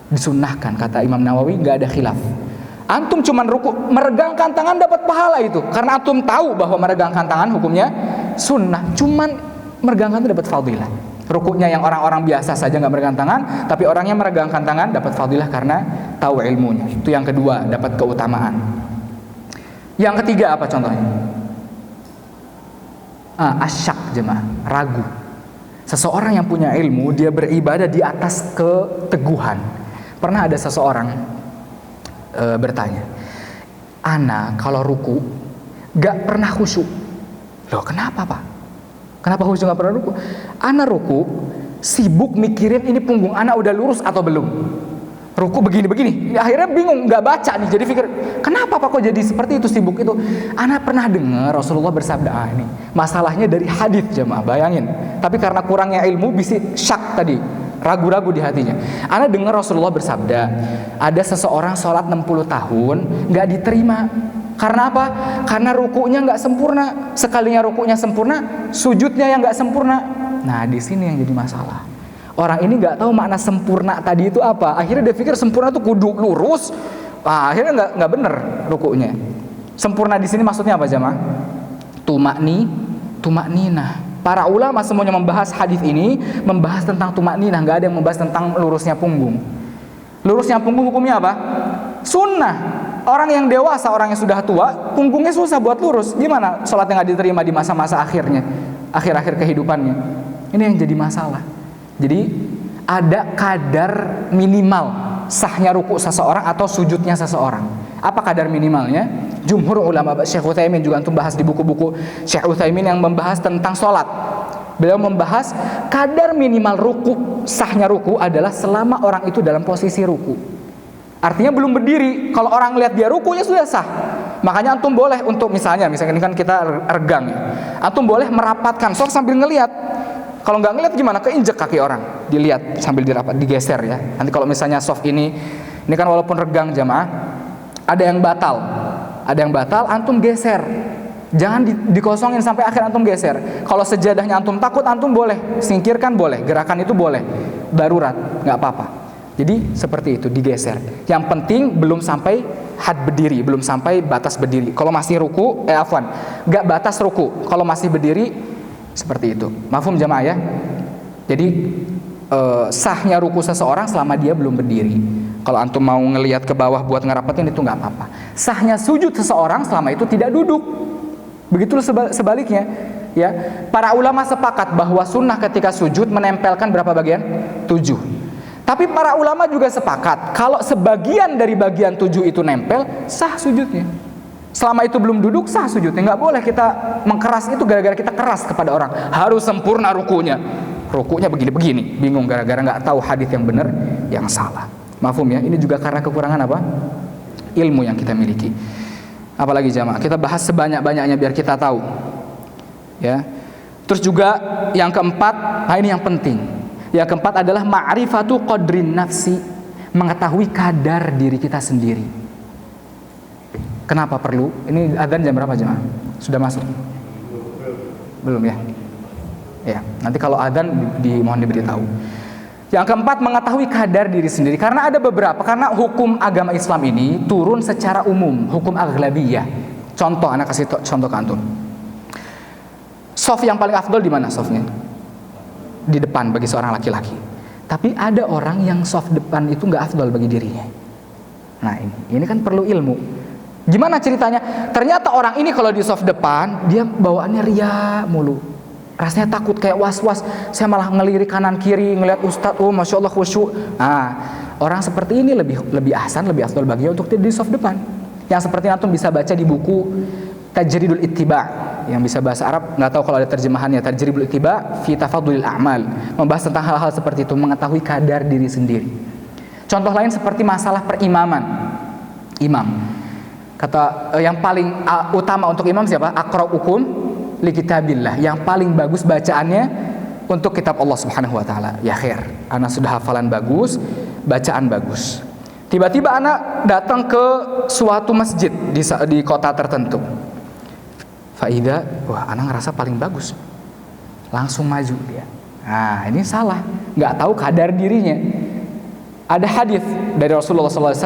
Disunnahkan, kata Imam Nawawi, nggak ada khilaf. Antum cuman ruku, meregangkan tangan dapat pahala itu, karena antum tahu bahwa meregangkan tangan hukumnya sunnah, cuman meregangkan itu dapat fadilah. Rukuknya yang orang-orang biasa saja nggak meregangkan tangan, tapi orangnya meregangkan tangan dapat fadilah karena tahu ilmunya. Itu yang kedua, dapat keutamaan. Yang ketiga apa contohnya? Asyak, jemaah, ragu. Seseorang yang punya ilmu, dia beribadah di atas keteguhan. Pernah ada seseorang bertanya, ana kalau ruku gak pernah khusyuk. Loh, kenapa Pak? Kenapa khusyuk gak pernah ruku? Ana ruku sibuk mikirin ini punggung ana udah lurus atau belum. ruku begini-begini. Akhirnya bingung, nggak baca nih. Jadi pikir, kenapa Pak kok jadi seperti itu, sibuk itu? Ana pernah dengar Rasulullah bersabda, ini masalahnya dari hadis jemaah, bayangin. Tapi karena kurangnya ilmu, bisa syak tadi, ragu-ragu di hatinya. Ana dengar Rasulullah bersabda, ada seseorang sholat 60 tahun nggak diterima. Karena apa? Karena rukunya nggak sempurna. Sekalinya rukunya sempurna, sujudnya yang nggak sempurna. Nah, di sini yang jadi masalah. Orang ini nggak tahu makna sempurna tadi itu apa. Akhirnya dia pikir sempurna itu kudu lurus. Akhirnya nggak bener rukunya. Sempurna di sini maksudnya apa jemaah? Tumakninah. Para ulama semuanya membahas hadis ini, membahas tentang tumakninah. Nggak ada yang membahas tentang lurusnya punggung. Lurusnya punggung hukumnya apa? Sunnah. Orang yang dewasa, orang yang sudah tua, punggungnya susah buat lurus. Gimana sholat yang nggak diterima di masa-masa akhirnya, akhir-akhir kehidupannya? Ini yang jadi masalah. Jadi ada kadar minimal sahnya ruku seseorang atau sujudnya seseorang. Apa kadar minimalnya? Jumhur ulama, Syekh Utsaimin juga antum bahas di buku-buku Syekh Utsaimin yang membahas tentang sholat. Beliau membahas kadar minimal ruku, sahnya ruku adalah selama orang itu dalam posisi ruku. Artinya belum berdiri. Kalau orang lihat dia rukunya sudah sah. Makanya antum boleh untuk misalnya ini kan kita regang ya. Antum boleh merapatkan sok sambil ngelihat. Kalau nggak ngelihat gimana? Keinjek kaki orang. Dilihat sambil dirapat, digeser ya. Nanti kalau misalnya soft ini kan walaupun regang jamaah, ada yang batal. Ada yang batal, antum geser. Jangan dikosongin sampai akhir antum geser. Kalau sejadahnya antum takut, antum boleh singkirkan, boleh. Gerakan itu boleh. Darurat, nggak apa-apa. Jadi seperti itu, digeser. Yang penting belum sampai had berdiri, belum sampai batas berdiri. Kalau masih ruku, nggak batas ruku. Kalau masih berdiri, seperti itu. Mafhum jamaah ya? Jadi sahnya ruku seseorang selama dia belum berdiri. Kalau antum mau ngelihat ke bawah buat ngerapetin itu nggak apa-apa. Sahnya sujud seseorang selama itu tidak duduk. Begitu sebaliknya. Ya, para ulama sepakat bahwa sunnah ketika sujud menempelkan berapa bagian? 7. Tapi para ulama juga sepakat kalau sebagian dari bagian 7 itu nempel, sah sujudnya. Selama itu belum duduk, sah sujudnya. Nggak boleh kita mengkeras itu gara-gara kita keras kepada orang. Harus sempurna rukunya. Rukunya begini-begini. Bingung gara-gara nggak tahu hadis yang benar, yang salah. Mafhum ya? Ini juga karena kekurangan apa? Ilmu yang kita miliki. Apalagi jamaah, kita bahas sebanyak-banyaknya biar kita tahu. Ya. Terus juga yang keempat, ini yang penting. Yang keempat adalah ma'rifatu qadrin nafsi, mengetahui kadar diri kita sendiri. Kenapa perlu? Ini adzan jam berapa jemaah? Sudah masuk? Belum ya? Ya, nanti kalau adzan mohon diberitahu. Yang keempat, mengetahui kadar diri sendiri. Karena ada beberapa, karena hukum agama Islam ini turun secara umum, hukum aghlabiyah. Contoh, anak kasih contoh ke antum. Sof yang paling afdol di mana sofnya? Di depan bagi seorang laki-laki. Tapi ada orang yang soft depan itu nggak afdal bagi dirinya. Nah ini kan perlu ilmu. Gimana ceritanya? Ternyata orang ini kalau di soft depan dia bawaannya ria mulu. Rasanya takut, kayak was-was. Saya malah ngelirik kanan kiri ngelihat ustadz, oh masya Allah khusyuk. Nah orang seperti ini lebih ahsan, lebih afdal baginya untuk di soft depan. Yang seperti antum bisa baca di buku Tajridul Ittiba'. Yang bisa bahasa Arab, nggak tahu kalau ada terjemahannya. Tajribul Ittiba' fi tafadhulil a'mal, membahas tentang hal-hal seperti itu, mengetahui kadar diri sendiri. Contoh lain seperti masalah perimaman. Imam kata yang paling utama untuk imam siapa? Aqra'ukum li kitabillah, yang paling bagus bacaannya untuk kitab Allah Subhanahu wa taala. Ya khair, ana sudah hafalan bagus, bacaan bagus. Tiba-tiba ana datang ke suatu masjid di kota tertentu. Faida, wah anak ngerasa paling bagus, langsung maju dia. Nah ini salah, nggak tahu kadar dirinya. Ada hadis dari Rasulullah SAW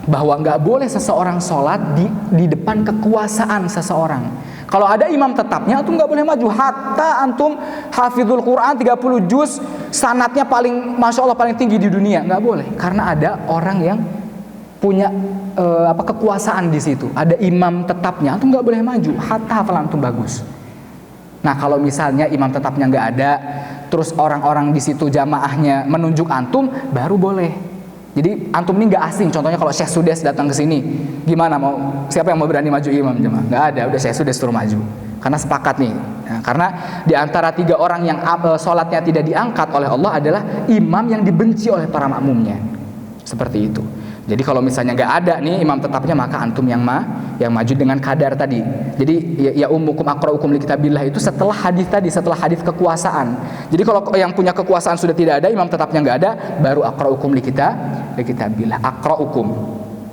bahwa nggak boleh seseorang sholat di depan kekuasaan seseorang. Kalau ada imam tetapnya, antum nggak boleh maju. Hatta antum hafizul Quran 30 juz, sanatnya paling, masya Allah paling tinggi di dunia, nggak boleh. Karena ada orang yang punya kekuasaan di situ, ada imam tetapnya, antum nggak boleh maju, hatta hafalan antum bagus. Nah kalau misalnya imam tetapnya nggak ada, terus orang-orang di situ jamaahnya menunjuk antum, baru boleh. Jadi antum ini nggak asing. Contohnya kalau Syekh Sudes datang ke sini, gimana siapa yang mau berani maju imam jemaah? Nggak ada, udah Syekh Sudes suruh maju. Karena sepakat nih. Nah, karena di antara 3 orang yang sholatnya tidak diangkat oleh Allah adalah imam yang dibenci oleh para makmumnya. Seperti itu. Jadi kalau misalnya nggak ada nih imam tetapnya, maka antum yang maju dengan kadar tadi. Jadi ya ummukum aqra'ukum likitabillah itu setelah hadis tadi, setelah hadis kekuasaan. Jadi kalau yang punya kekuasaan sudah tidak ada, imam tetapnya nggak ada, baru aqra'ukum likitabillah.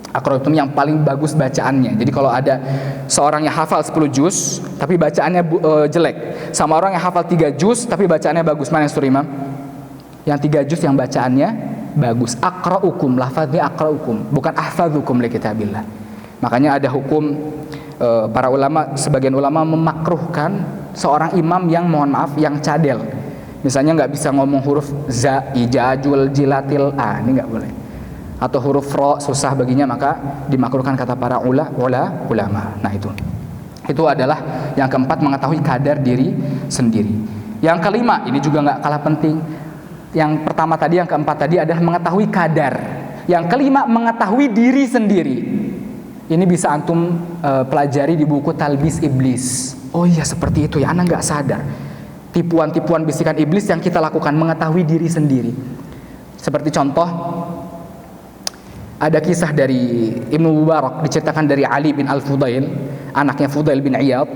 Aqra itu yang paling bagus bacaannya. Jadi kalau ada seorang yang hafal 10 juz tapi bacaannya jelek, sama orang yang hafal 3 juz tapi bacaannya bagus, mana yang suruh imam? Yang 3 juz yang bacaannya bagus. Aqra'ukum, lafaznya aqra'ukum, bukan ahfadzukum li kitabillah. Makanya ada hukum para ulama, sebagian ulama memakruhkan seorang imam yang mohon maaf yang cadel. Misalnya nggak bisa ngomong huruf za, ijajul, jilatil a, ini nggak boleh. Atau huruf ro susah baginya, maka dimakruhkan kata para ulama. Nah itu adalah yang keempat, mengetahui kadar diri sendiri. Yang kelima, ini juga nggak kalah penting. Yang pertama tadi, yang keempat tadi adalah mengetahui kadar. Yang kelima, mengetahui diri sendiri. Ini bisa antum pelajari di buku Talbis Iblis. Oh iya, seperti itu ya, anak nggak sadar. Tipuan-tipuan bisikan iblis yang kita lakukan, mengetahui diri sendiri. Seperti contoh, ada kisah dari Ibnu Mubarak, diceritakan dari Ali bin Al-Fudail, anaknya Fudail bin Iyad,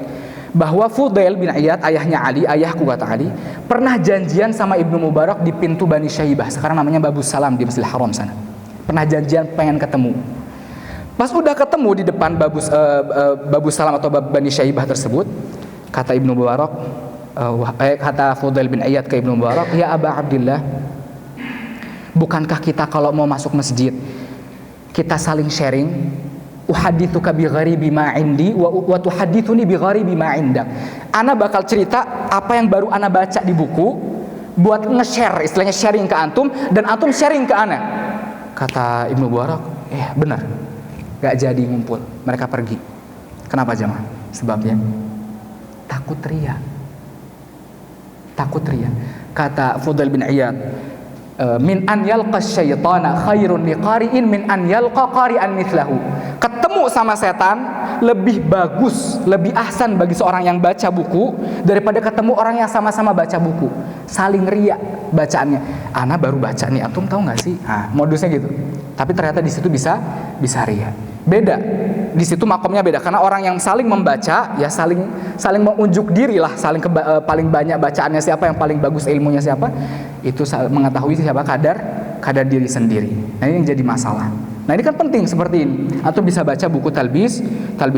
bahwa Fudail bin Iyad, ayahnya Ali, ayahku kata Ali, pernah janjian sama Ibnu Mubarak di pintu Bani Syaibah, sekarang namanya Babus Salam di Masjidil Haram sana. Pernah janjian pengen ketemu. Pas udah ketemu di depan Babus Salam atau Bani Syaibah tersebut, kata Ibnu Mubarak, kata Fudail bin Iyad ke Ibnu Mubarak, ya Aba Abdillah, bukankah kita kalau mau masuk masjid kita saling sharing? Uhaditsuka bi gharibi ma indi wa tuhaditsuni bi gharibi ma indak. Ana bakal cerita apa yang baru ana baca di buku buat nge-share, istilahnya sharing ke antum, dan antum sharing ke ana. Kata Ibnu Mubarak, benar. Gak jadi ngumpul, mereka pergi. Kenapa jemaah? Sebabnya takut riya. Kata Fudail bin Iyad, min an yalqa syaitana khairun liqari'in min an yalqa qari'an mithlahu. Ketemu sama setan lebih bagus, lebih ahsan bagi seorang yang baca buku daripada ketemu orang yang sama-sama baca buku. Saling riya bacaannya. Ana baru baca nih, antum tahu nggak sih? Modusnya gitu. Tapi ternyata di situ bisa riya. Beda. Di situ makomnya beda, karena orang yang saling membaca ya saling mengunjuk diri lah, paling banyak bacaannya siapa, yang paling bagus ilmunya siapa, itu mengetahui siapa kadar diri sendiri. Nah ini yang jadi masalah. Nah ini kan penting seperti ini. Atau bisa baca buku Talbis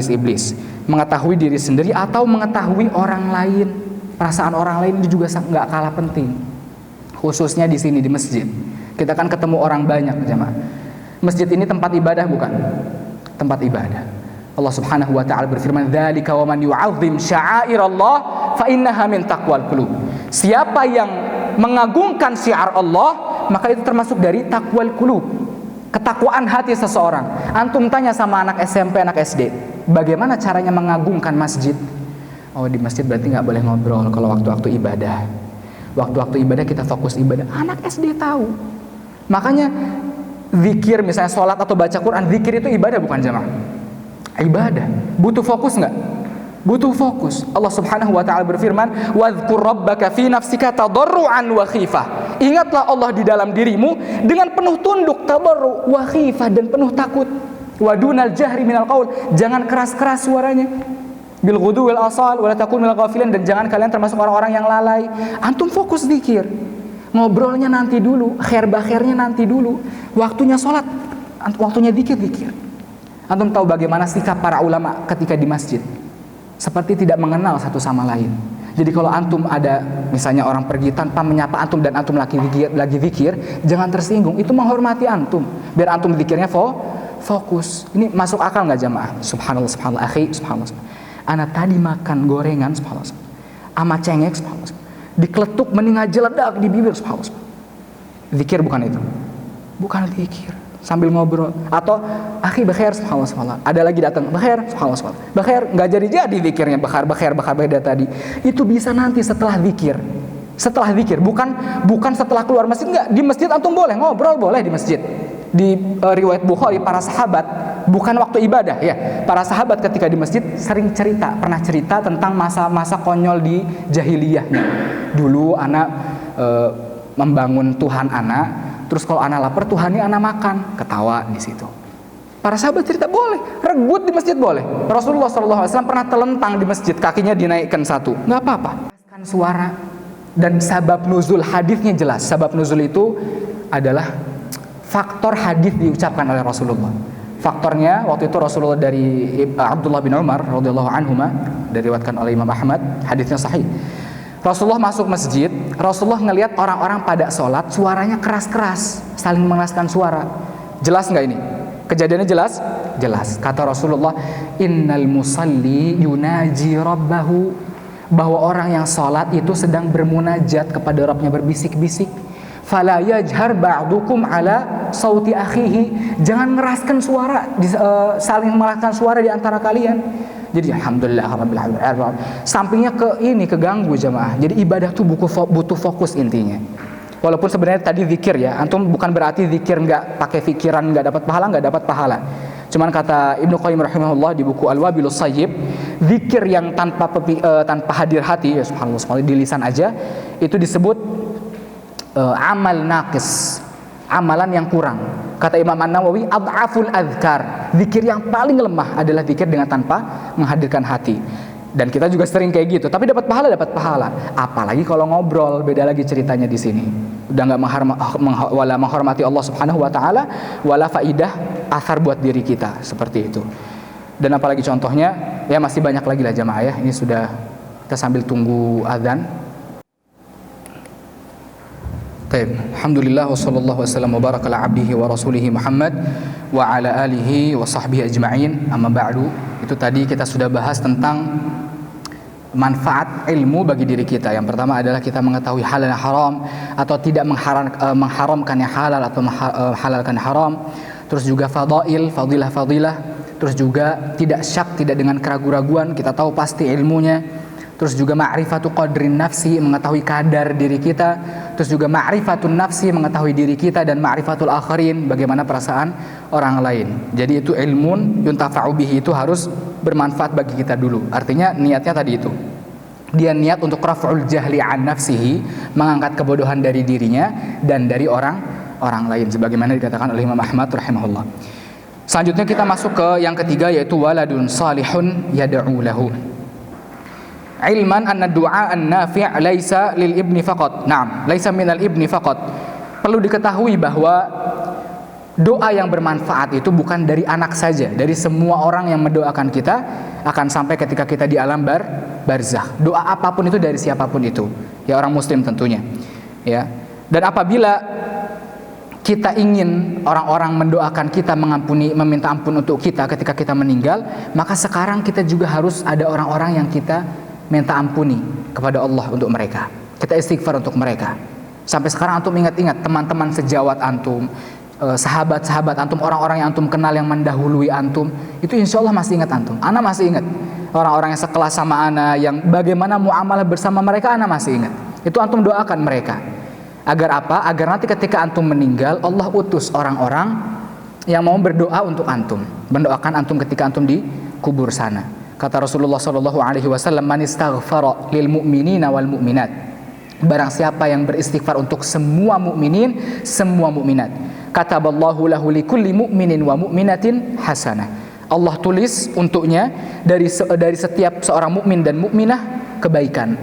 Iblis, mengetahui diri sendiri atau mengetahui orang lain, perasaan orang lain itu juga nggak kalah penting. Khususnya di sini di masjid, kita kan ketemu orang banyak jemaah. Masjid ini tempat ibadah bukan? Tempat ibadah. Allah Subhanahu wa taala berfirman, "Dzalika wa man yu'azzim sya'airallah fa innaha min taqwal qulub." Siapa yang mengagungkan syiar Allah, maka itu termasuk dari taqwal qulub, ketakwaan hati seseorang. Antum tanya sama anak SMP, anak SD, bagaimana caranya mengagungkan masjid? Oh, di masjid berarti nggak boleh ngobrol kalau waktu-waktu ibadah. Waktu-waktu ibadah kita fokus ibadah. Anak SD tahu. Makanya zikir, misalnya sholat atau baca Quran, zikir itu ibadah bukan jemaah? Ibadah. Butuh fokus nggak? Butuh fokus. Allah Subhanahu wa taala berfirman, "Wadhkur rabbaka fi nafsika tadarruan wa khifah." Ingatlah Allah di dalam dirimu dengan penuh tunduk, tadarru wa khifah, dan penuh takut. Wa dunal jahri minal qaul, jangan keras-keras suaranya. Bil ghudu wal asal wa la takun minal ghafilin, dan jangan kalian termasuk orang-orang yang lalai. Antum fokus zikir. Ngobrolnya nanti dulu, khair-bakhairnya nanti dulu. Waktunya sholat, waktunya zikir. Antum tahu bagaimana sikap para ulama ketika di masjid? Seperti tidak mengenal satu sama lain. Jadi kalau antum ada misalnya orang pergi tanpa menyapa antum dan antum lagi zikir, jangan tersinggung. Itu menghormati antum. Biar antum zikirnya fokus. Ini masuk akal nggak jamaah? Subhanallah, akhi, subhanallah. Ana tadi makan gorengan, subhanallah, sama cengek, subhanallah, dikeletuk meninggal jeledak di bibir, subhanallah. Zikir bukan itu? Bukan zikir. Sambil ngobrol. Atau akhi bakhair, subhanallah. Ada lagi datang, bakhair, subhanallah. Bakhair, nggak jadi zikirnya, bakhair beda tadi. Itu bisa nanti setelah zikir. Setelah zikir, bukan setelah keluar masjid. Enggak, di masjid antum boleh ngobrol, boleh di masjid. Di riwayat Bukhari, para sahabat, bukan waktu ibadah ya, para sahabat ketika di masjid sering pernah cerita tentang masa-masa konyol di jahiliyahnya. Dulu anak membangun Tuhan anak, Terus kalau ana lapar Tuhani ana makan, ketawa di situ. Para sahabat cerita boleh, regut di masjid boleh. Rasulullah SAW pernah telentang di masjid, kakinya dinaikkan satu, nggak apa-apa. Suara dan sabab nuzul hadisnya jelas. Sabab nuzul itu adalah faktor hadis diucapkan oleh Rasulullah. Faktornya waktu itu Rasulullah dari Abdullah bin Umar radhiyallahu anhuma, diriwayatkan oleh Imam Ahmad, hadisnya sahih. Rasulullah masuk masjid, Rasulullah ngelihat orang-orang pada sholat, suaranya keras-keras, saling mengeraskan suara. Jelas nggak ini? Kejadiannya jelas? Jelas. Kata Rasulullah, innal musalli yunaji rabbahu, bahwa orang yang sholat itu sedang bermunajat kepada Rabbnya, berbisik-bisik. Fala yajhar ba'dukum ala sauti akhihi, jangan meraskan suara, saling meraskan suara di antara kalian. Jadi alhamdulillah rabbil alamin. Sampingnya keganggu jamaah. Jadi ibadah tuh butuh fokus intinya. Walaupun sebenarnya tadi zikir ya, antum bukan berarti zikir nggak pakai pikiran nggak dapat pahala. Cuman kata Ibnu Qayyim rahimahullah di buku Al-Wabilus Sayyib, zikir yang tanpa hadir hati, ya subhanallah, di lisan aja, itu disebut amal naqis, amalan yang kurang. Kata Imam An-Nawawi, ad'aful adhkar, zikir yang paling lemah adalah zikir dengan tanpa menghadirkan hati. Dan kita juga sering kayak gitu, tapi dapat pahala. Apalagi kalau ngobrol, beda lagi ceritanya di sini. Udah nggak menghormati Allah Subhanahu wa taala, wala faidah athar buat diri kita, seperti itu. Dan apalagi contohnya, ya masih banyak lagi lah jamaah ya. Ini sudah kita sambil tunggu azan. Alhamdulillah wa sallallahu wasallam wa baraka ala abdihi wa rasulihi Muhammad wa ala alihi wa sahbihi ajma'in. Amma ba'du. Itu tadi kita sudah bahas tentang manfaat ilmu bagi diri kita. Yang pertama adalah kita mengetahui halal dan haram, atau tidak mengharamkan yang halal atau menghalalkan haram. Terus juga fadilah. Terus juga tidak syak, tidak dengan keraguan-raguan, kita tahu pasti ilmunya. Terus juga ma'rifatu qadrin nafsi, mengetahui kadar diri kita. Terus juga ma'rifatun nafsi, mengetahui diri kita. Dan ma'rifatul akharin, bagaimana perasaan orang lain. Jadi itu ilmun yuntafa'u bihi, itu harus bermanfaat bagi kita dulu. Artinya niatnya tadi itu, dia niat untuk raf'ul jahli an nafsihi, mengangkat kebodohan dari dirinya dan dari orang lain, sebagaimana dikatakan oleh Imam Ahmad rahimahullah. Selanjutnya kita masuk ke yang ketiga, yaitu waladun salihun yad'u lahu. Ilman anna du'a an-nafi' laisa lil ibni faqat. Naam, laisa minal ibni faqat. Perlu diketahui bahwa doa yang bermanfaat itu bukan dari anak saja, dari semua orang yang mendoakan kita akan sampai ketika kita di alam barzakh. Doa apapun itu dari siapapun itu, ya orang muslim tentunya. Ya. Dan apabila kita ingin orang-orang mendoakan kita, meminta ampun untuk kita ketika kita meninggal, maka sekarang kita juga harus ada orang-orang yang kita minta ampuni kepada Allah untuk mereka. Kita istighfar untuk mereka. Sampai sekarang antum ingat-ingat teman-teman sejawat antum, sahabat-sahabat antum, orang-orang yang antum kenal yang mendahului antum, itu insya Allah masih ingat antum. Ana masih ingat orang-orang yang sekelas sama ana, yang bagaimana muamalah bersama mereka, ana masih ingat. Itu antum doakan mereka. Agar apa? Agar nanti ketika antum meninggal, Allah utus orang-orang yang mau berdoa untuk antum, mendoakan antum ketika antum di kubur sana. Kata Rasulullah sallallahu alaihi wasallam, man istaghfara lil mu'minina wal mu'minat, barang siapa yang beristighfar untuk semua mukminin, semua mukminat, kataballahu lahu likulli mu'minin wa mu'minatin hasanah, Allah tulis untuknya dari setiap seorang mukmin dan mukminah kebaikan.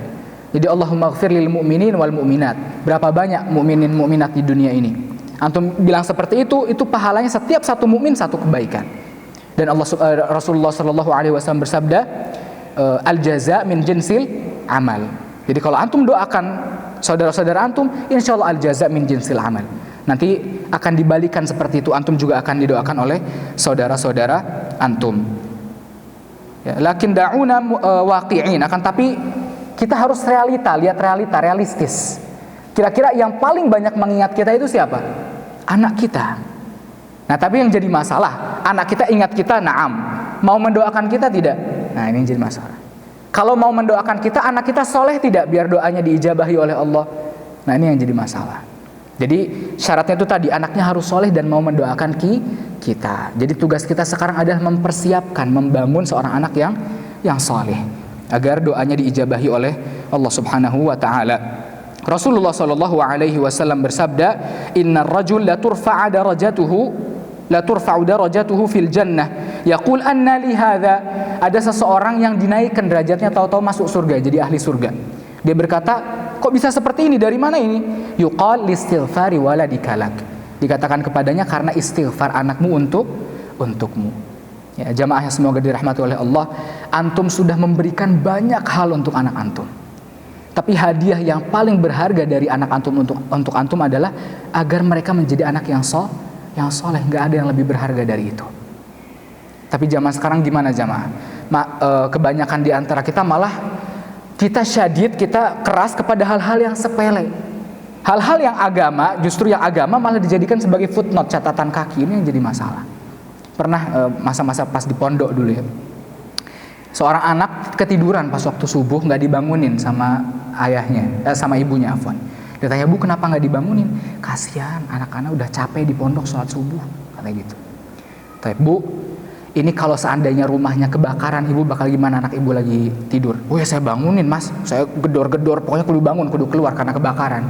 Jadi Allahumma ighfir lil mu'minin wal mu'minat. Berapa banyak mukminin mukminat di dunia ini? Antum bilang seperti itu pahalanya setiap satu mukmin satu kebaikan. Dan Rasulullah sallallahu alaihi wasallam bersabda, al jaza min jinsil amal. Jadi kalau antum doakan saudara-saudara antum, insyaallah al jaza min jinsil amal. Nanti akan dibalikan seperti itu, antum juga akan didoakan oleh saudara-saudara antum. Ya, lakin da'una waqi'in, akan tapi kita harus lihat realita, realistis. Kira-kira yang paling banyak mengingat kita itu siapa? Anak kita. Nah, tapi yang jadi masalah, anak kita ingat kita, na'am. Mau mendoakan kita tidak? Nah, ini yang jadi masalah. Kalau mau mendoakan kita, anak kita soleh tidak? Biar doanya diijabahi oleh Allah. Nah, ini yang jadi masalah. Jadi syaratnya itu tadi, anaknya harus soleh dan mau mendoakan kita. Jadi tugas kita sekarang adalah mempersiapkan, membangun seorang anak yang soleh, agar doanya diijabahi oleh Allah Subhanahu wa ta'ala. Rasulullah sallallahu alaihi wasallam bersabda, "Innar rajul la turfa'u darajatuhu fil jannah. Yaqul anna li hadza." Ada seseorang yang dinaikkan derajatnya tahu-tahu masuk surga, jadi ahli surga. Dia berkata, "Kok bisa seperti ini? Dari mana ini?" Yuqal listighfari waladikalak. Dikatakan kepadanya karena istighfar anakmu untukmu. Ya, jamaah yang semoga dirahmati oleh Allah, antum sudah memberikan banyak hal untuk anak antum. Tapi hadiah yang paling berharga dari anak antum untuk antum adalah agar mereka menjadi anak yang soleh. Nggak ada yang lebih berharga dari itu. Tapi zaman sekarang gimana jamaah? Kebanyakan di antara kita malah kita syadid, kita keras kepada hal-hal yang sepele. Hal-hal yang agama, justru yang agama malah dijadikan sebagai footnote, catatan kaki. Ini yang jadi masalah. Pernah masa-masa pas di pondok dulu ya, seorang anak ketiduran pas waktu subuh, nggak dibangunin sama ayahnya, sama ibunya afwan. Dia tanya, "Bu, kenapa nggak dibangunin?" "Kasihan, anak-anak udah capek di pondok sholat subuh," katanya gitu. Tapi, "Bu, ini kalau seandainya rumahnya kebakaran, ibu bakal gimana? Anak ibu lagi tidur." "Oh ya saya bangunin mas, saya gedor-gedor, pokoknya kudu bangun, kudu keluar karena kebakaran."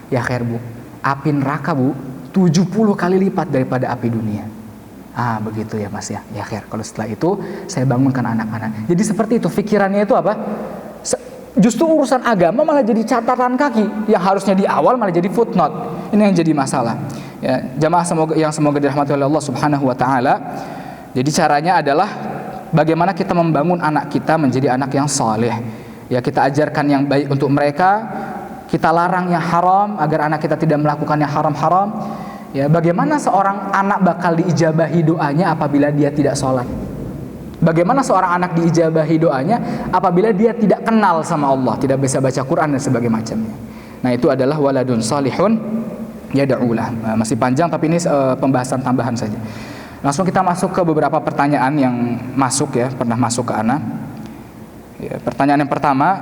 "Ya khair bu, api neraka bu 70 kali lipat daripada api dunia." "Ah begitu ya mas ya, ya khair, kalau setelah itu saya bangunkan anak-anak." Jadi seperti itu, pikirannya itu apa? Justru urusan agama malah jadi catatan kaki, yang harusnya di awal malah jadi footnote. Ini yang jadi masalah. Ya, jamaah semoga dirahmati oleh Allah Subhanahu wa taala. Jadi caranya adalah bagaimana kita membangun anak kita menjadi anak yang saleh. Ya, kita ajarkan yang baik untuk mereka, kita larang yang haram agar anak kita tidak melakukan yang haram-haram. Ya, bagaimana seorang anak bakal diijabahi doanya apabila dia tidak sholat? Bagaimana seorang anak diijabahi doanya apabila dia tidak kenal sama Allah, tidak bisa baca Quran dan sebagainya macamnya. Nah, itu adalah waladun salihun yad'ulah. Masih panjang tapi ini pembahasan tambahan saja. Langsung kita masuk ke beberapa pertanyaan yang masuk ya, pernah masuk ke Ana. Ya, pertanyaan yang pertama,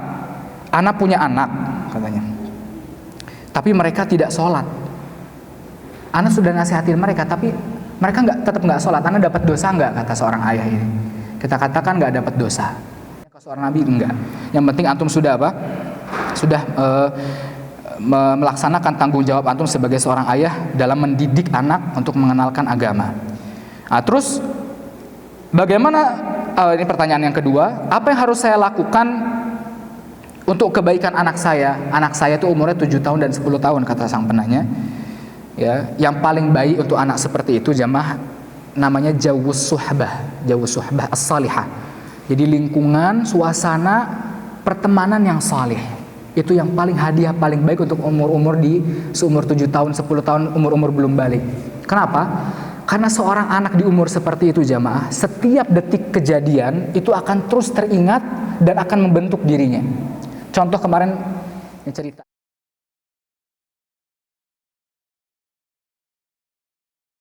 Ana punya anak katanya, tapi mereka tidak sholat. Ana sudah nasihatin mereka, tapi mereka tetap nggak sholat. Ana dapat dosa nggak, kata seorang ayah ini? Kita katakan nggak dapat dosa. Ke seorang nabi enggak. Yang penting antum sudah apa? Sudah melaksanakan tanggung jawab antum sebagai seorang ayah dalam mendidik anak untuk mengenalkan agama. Nah, terus bagaimana? Ini pertanyaan yang kedua. Apa yang harus saya lakukan untuk kebaikan anak saya? Anak saya itu umurnya 7 tahun dan 10 tahun kata sang penanya. Ya, yang paling baik untuk anak seperti itu jamaah namanya jawus suhbah as-salihah. Jadi lingkungan, suasana, pertemanan yang saleh. Itu yang paling hadiah paling baik untuk umur-umur di seumur 7 tahun, 10 tahun, umur-umur belum balik. Kenapa? Karena seorang anak di umur seperti itu jamaah, setiap detik kejadian itu akan terus teringat dan akan membentuk dirinya. Contoh kemarin yang cerita